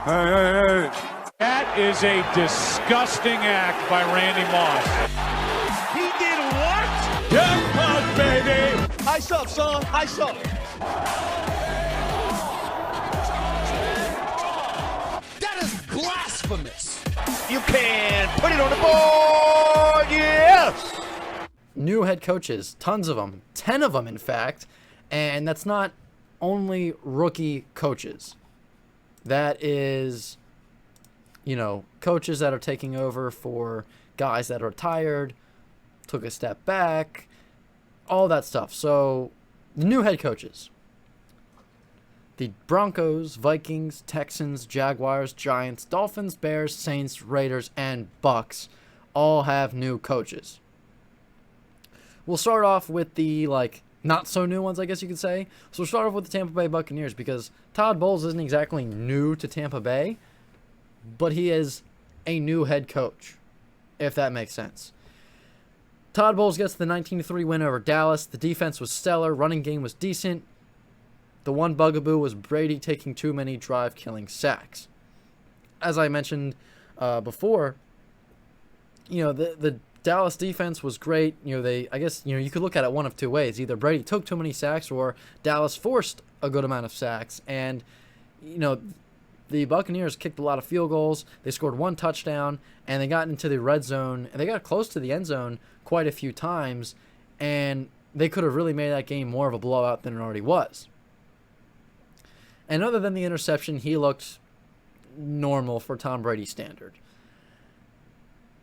Hey. That is a disgusting act by Randy Moss. He did what? Jackpot, baby! Ice up, son. Ice up. That is blasphemous. You can put it on the board. Yes. New head coaches, tons of them, 10 of them, in fact. And that's not only rookie coaches. That is, coaches that are taking over for guys that are retired, took a step back, all that stuff. So, the new head coaches. The Broncos, Vikings, Texans, Jaguars, Giants, Dolphins, Bears, Saints, Raiders, and Bucks all have new coaches. We'll start off with the, not so new ones, I guess you could say. So we'll start off with the Tampa Bay Buccaneers because Todd Bowles isn't exactly new to Tampa Bay, but he is a new head coach, if that makes sense. Todd Bowles gets the 19-3 win over Dallas. The defense was stellar. Running game was decent. The one bugaboo was Brady taking too many drive-killing sacks. As I mentioned before, the Dallas defense was great. You could look at it one of two ways. Either Brady took too many sacks or Dallas forced a good amount of sacks. And, the Buccaneers kicked a lot of field goals. They scored one touchdown, and they got into the red zone. And they got close to the end zone quite a few times, and they could have really made that game more of a blowout than it already was. And other than the interception, he looked normal for Tom Brady's standard.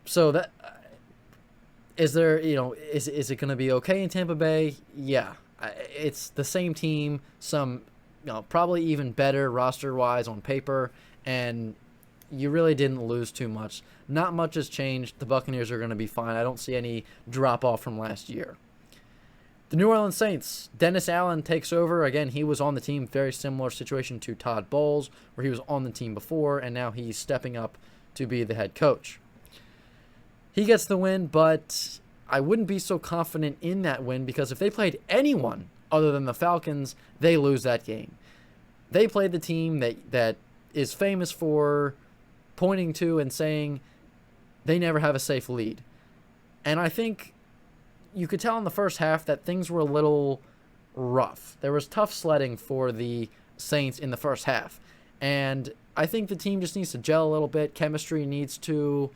So that... Is there, is it going to be okay in Tampa Bay? Yeah. It's the same team, some, probably even better roster-wise on paper, and you really didn't lose too much. Not much has changed. The Buccaneers are going to be fine. I don't see any drop-off from last year. The New Orleans Saints, Dennis Allen takes over. Again, he was on the team, very similar situation to Todd Bowles, where he was on the team before, and now he's stepping up to be the head coach. He gets the win, but I wouldn't be so confident in that win because if they played anyone other than the Falcons, they lose that game. They played the team that is famous for pointing to and saying they never have a safe lead. And I think you could tell in the first half that things were a little rough. There was tough sledding for the Saints in the first half. And I think the team just needs to gel a little bit. Chemistry needs to,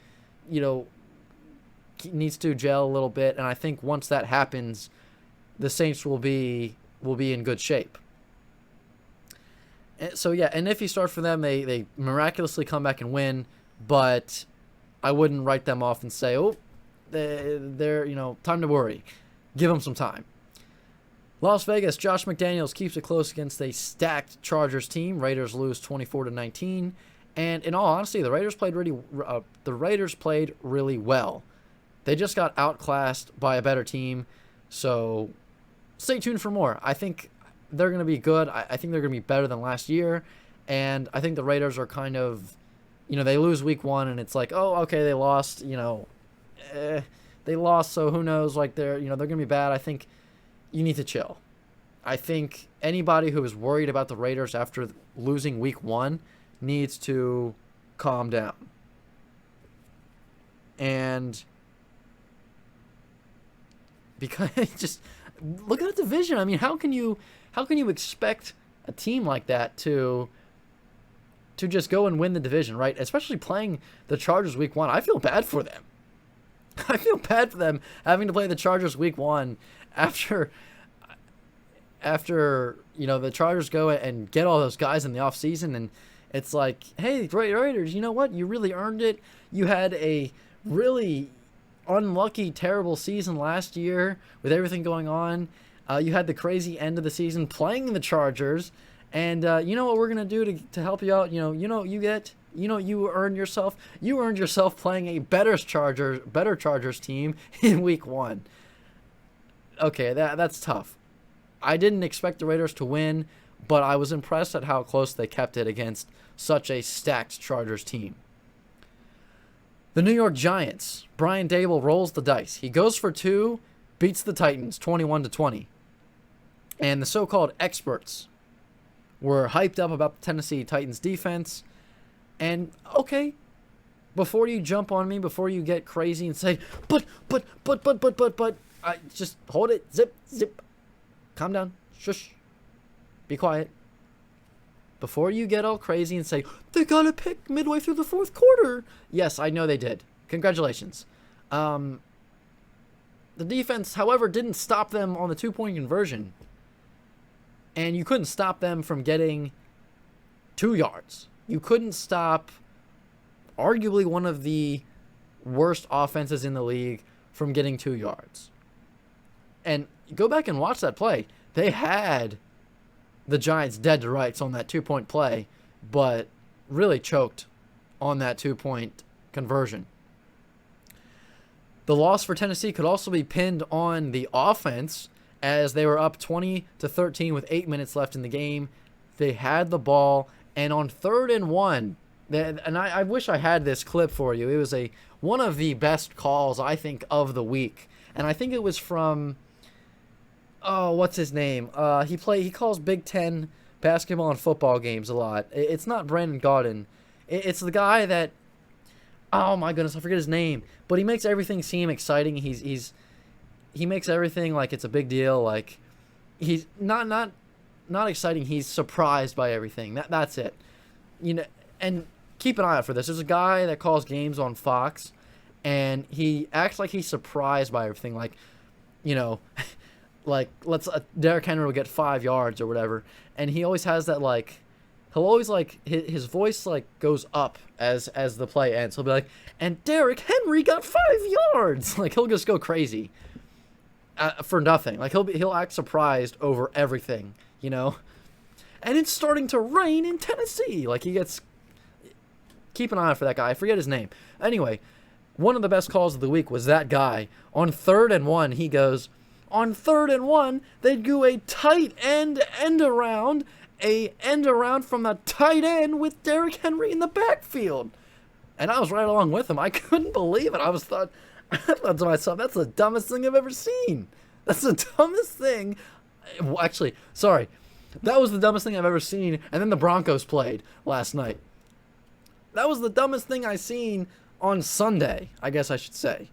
gel a little bit, and I think once that happens, the Saints will be in good shape. And if you start for them, they miraculously come back and win, but I wouldn't write them off and say, they're time to worry. Give them some time. Las Vegas, Josh McDaniels keeps it close against a stacked Chargers team. Raiders lose 24-19, and in all honesty, the Raiders played really well. They just got outclassed by a better team, so stay tuned for more. I think they're going to be good. I think they're going to be better than last year, and I think the Raiders are kind of, they lose week one, and it's like, oh, okay, they lost, they lost, so who knows, they're going to be bad. I think you need to chill. I think anybody who is worried about the Raiders after losing week one needs to calm down. And because just look at the division. I mean, how can you expect a team like that to just go and win the division, right? Especially playing the Chargers week one. I feel bad for them. I feel bad for them having to play the Chargers week one after the Chargers go and get all those guys in the offseason, and it's like, hey, Raiders, you know what? You really earned it. You had a really unlucky, terrible season last year with everything going on. You had the crazy end of the season playing the Chargers, and you know what we're gonna do to help you out. You earned yourself playing a better Chargers team in week one. Okay, that's tough. I didn't expect the Raiders to win, but I was impressed at how close they kept it against such a stacked Chargers team. The New York Giants, Brian Daboll rolls the dice. He goes for two, beats the Titans 21-20. And the so-called experts were hyped up about the Tennessee Titans defense. And, okay, before you jump on me, before you get crazy and say, but, just hold it, zip, calm down, shush, be quiet. Before you get all crazy and say, they got a pick midway through the fourth quarter. Yes, I know they did. Congratulations. The defense, however, didn't stop them on the 2-point conversion. And you couldn't stop them from getting 2 yards. You couldn't stop arguably one of the worst offenses in the league from getting 2 yards. And go back and watch that play. They had the Giants dead to rights on that 2-point play, but really choked on that 2-point conversion. The loss for Tennessee could also be pinned on the offense, as they were up 20-13 with 8 minutes left in the game. They had the ball, and on 3rd and 1, and I wish I had this clip for you. It was one of the best calls, I think, of the week. And I think it was from, what's his name? He calls Big Ten basketball and football games a lot. It's not Brandon Gaudin. It's the guy that, oh my goodness, I forget his name. But he makes everything seem exciting. He makes everything like it's a big deal. Like, he's not exciting. He's surprised by everything. That's it. You know, and keep an eye out for this. There's a guy that calls games on Fox, and he acts like he's surprised by everything. Like, you know, like Derrick Henry will get 5 yards or whatever, and he always has that, like, he'll always, like, his voice, like, goes up as the play ends. He'll be like, and Derrick Henry got 5 yards. Like, he'll just go crazy for nothing. Like, he'll act surprised over everything, you know. And it's starting to rain in Tennessee. Like, he gets, keep an eye out for that guy. I forget his name. Anyway, one of the best calls of the week was that guy. On 3rd and 1, he goes, on 3rd and 1, they'd do a tight end around from the tight end with Derrick Henry in the backfield. And I was right along with him. I couldn't believe it. I thought to myself, that's the dumbest thing I've ever seen. That's the dumbest thing. Actually, sorry. That was the dumbest thing I've ever seen. And then the Broncos played last night. That was the dumbest thing I seen on Sunday, I guess I should say.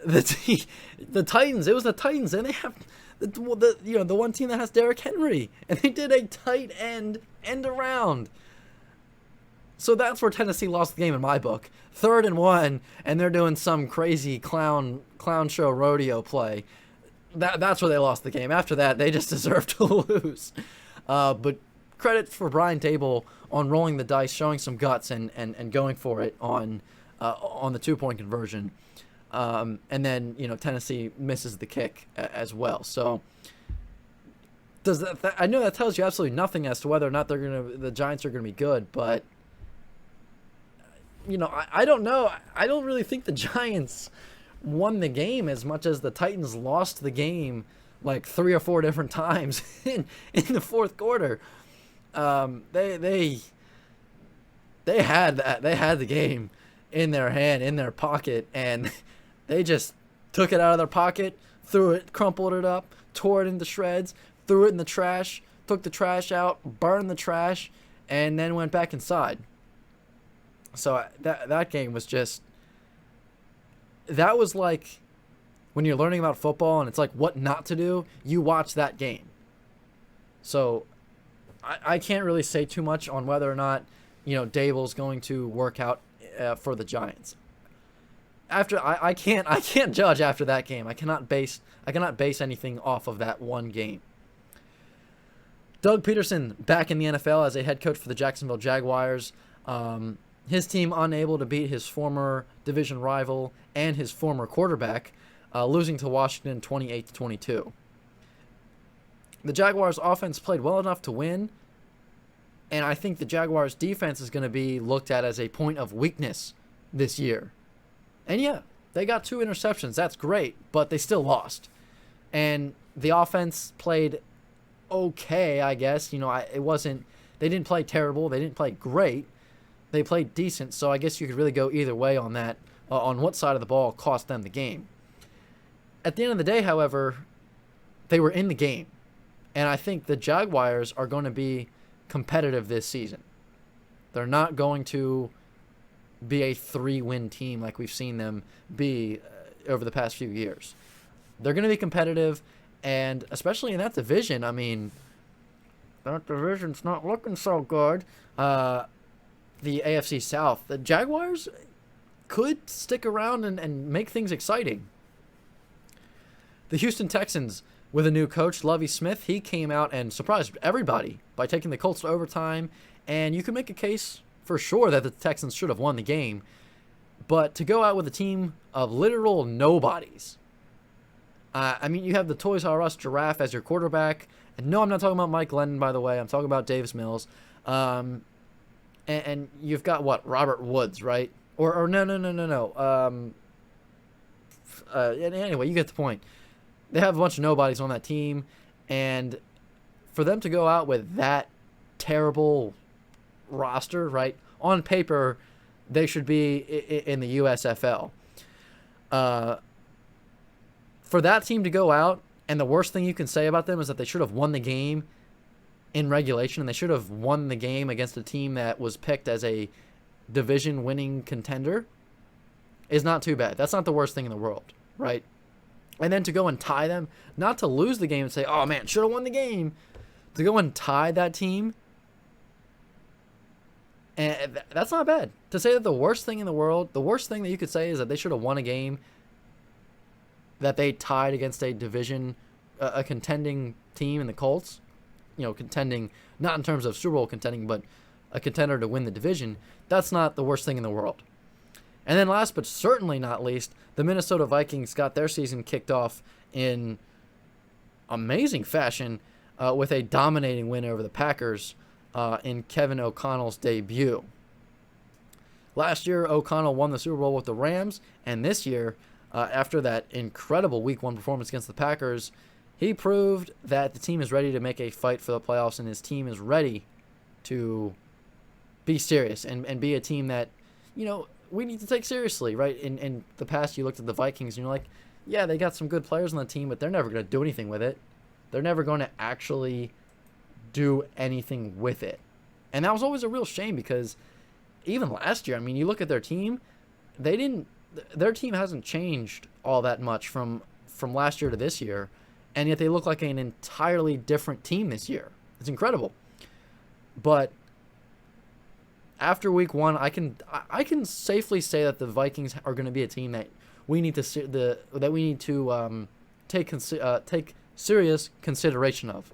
The Titans, it was the Titans, and they have the one team that has Derrick Henry, and they did a tight end around. So that's where Tennessee lost the game in my book. 3rd and 1, and they're doing some crazy clown show rodeo play. That's where they lost the game. After that, they just deserved to lose. But credit for Brian Dable on rolling the dice, showing some guts, and going for it on the 2-point conversion. And then, you know, Tennessee misses the kick as well. So does that I know that tells you absolutely nothing as to whether or not the Giants are gonna be good, but you know, I don't know. I don't really think the Giants won the game as much as the Titans lost the game like 3 or 4 different times in the fourth quarter. They had the game in their hand, in their pocket, and they just took it out of their pocket, threw it, crumpled it up, tore it into shreds, threw it in the trash, took the trash out, burned the trash, and then went back inside. So that game was just, that was like when you're learning about football and it's like what not to do, you watch that game. So I can't really say too much on whether or not, you know, Dable's going to work out for the Giants. I can't judge after that game. I cannot base anything off of that one game. Doug Peterson back in the NFL as a head coach for the Jacksonville Jaguars. His team unable to beat his former division rival and his former quarterback, losing to Washington 28-22. The Jaguars' offense played well enough to win, and I think the Jaguars' defense is going to be looked at as a point of weakness this year. And yeah, they got 2 interceptions. That's great, but they still lost. And the offense played okay, I guess. You know, they didn't play terrible. They didn't play great. They played decent, so I guess you could really go either way on that, on what side of the ball cost them the game. At the end of the day, however, they were in the game. And I think the Jaguars are going to be competitive this season. They're not going to be a 3-win team like we've seen them be over the past few years. They're going to be competitive, and especially in that division, I mean, that division's not looking so good. The AFC South, the Jaguars could stick around and make things exciting. The Houston Texans, with a new coach, Lovie Smith, he came out and surprised everybody by taking the Colts to overtime, and you can make a case for sure that the Texans should have won the game. But to go out with a team of literal nobodies, I mean, you have the Toys R Us giraffe as your quarterback. And no, I'm not talking about Mike Lennon, by the way. I'm talking about Davis Mills. And you've got, what, Robert Woods, right? Or no. Anyway, you get the point. They have a bunch of nobodies on that team. And for them to go out with that terrible roster, right? On paper, they should be in the USFL. For that team to go out, and the worst thing you can say about them is that they should have won the game in regulation, and they should have won the game against a team that was picked as a division-winning contender, is not too bad. That's not the worst thing in the world, right? And then to go and tie them, not to lose the game and say, oh man, should have won the game, to go and tie that team, and that's not bad. To say that the worst thing in the world, the worst thing that you could say is that they should have won a game that they tied against a division, a contending team in the Colts, contending, not in terms of Super Bowl contending, but a contender to win the division. That's not the worst thing in the world. And then last but certainly not least, the Minnesota Vikings got their season kicked off in amazing fashion with a dominating win over the Packers in Kevin O'Connell's debut. Last year, O'Connell won the Super Bowl with the Rams, and this year, after that incredible Week 1 performance against the Packers, he proved that the team is ready to make a fight for the playoffs, and his team is ready to be serious and be a team that, we need to take seriously, right? In the past, you looked at the Vikings, and you're like, yeah, they got some good players on the team, but they're never going to do anything with it. They're never going to actually do anything with it. And that was always a real shame because even last year, I mean, you look at their team, their team hasn't changed all that much from last year to this year, and yet they look like an entirely different team this year. It's incredible. But after Week 1, I can safely say that the Vikings are going to be a team that we need to take serious consideration of.